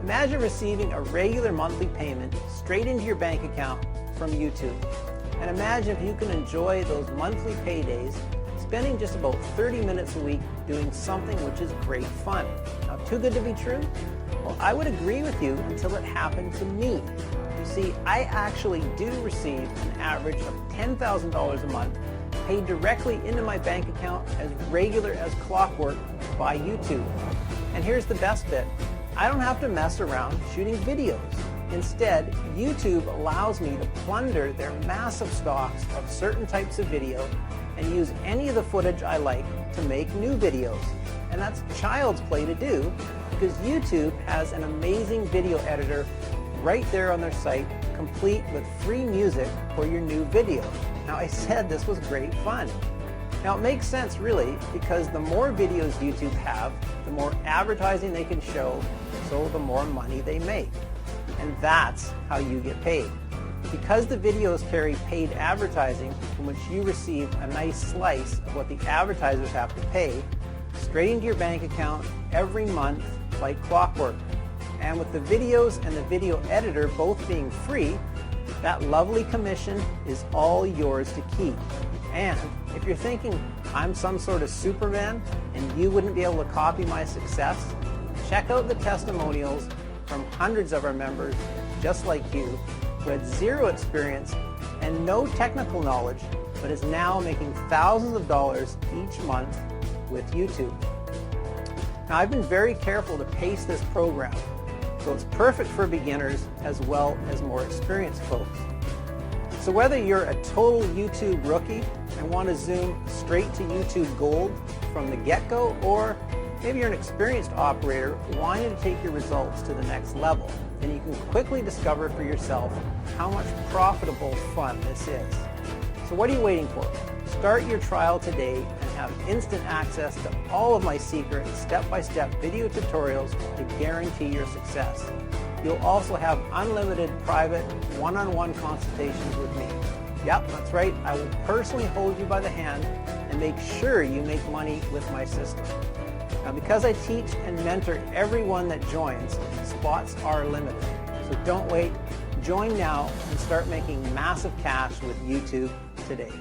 Imagine receiving a regular monthly payment straight into your bank account from YouTube. And imagine if you can enjoy those monthly paydays spending just about 30 minutes a week doing something which is great fun. Now, too good to be true? Well, I would agree with you until it happened to me. You see, I actually do receive an average of $10,000 a month paid directly into my bank account as regular as clockwork by YouTube. And here's the best bit. I don't have to mess around shooting videos. Instead, YouTube allows me to plunder their massive stocks of certain types of video and use any of the footage I like to make new videos. And that's child's play to do because YouTube has an amazing video editor right there on their site, complete with free music for your new video. Now, I said this was great fun. Now, it makes sense really because the more videos YouTube have, the more advertising they can show, so the more money they make. And that's how you get paid. Because the videos carry paid advertising from which you receive a nice slice of what the advertisers have to pay, straight into your bank account every month like clockwork. And with the videos and the video editor both being free, that lovely commission is all yours to keep. And if you're thinking I'm some sort of Superman and you wouldn't be able to copy my success, check out the testimonials from hundreds of our members just like you who had zero experience and no technical knowledge but is now making thousands of dollars each month with YouTube. Now, I've been very careful to pace this program so it's perfect for beginners as well as more experienced folks. So whether you're a total YouTube rookie and want to zoom straight to YouTube Gold from the get-go, or maybe you're an experienced operator wanting to take your results to the next level, then you can quickly discover for yourself how much profitable fun this is. So what are you waiting for? Start your trial today and have instant access to all of my secret step-by-step video tutorials to guarantee your success. You'll also have unlimited private one-on-one consultations with me. Yep, that's right. I will personally hold you by the hand and make sure you make money with my system. Now, because I teach and mentor everyone that joins, spots are limited. So don't wait. Join now and start making massive cash with YouTube today.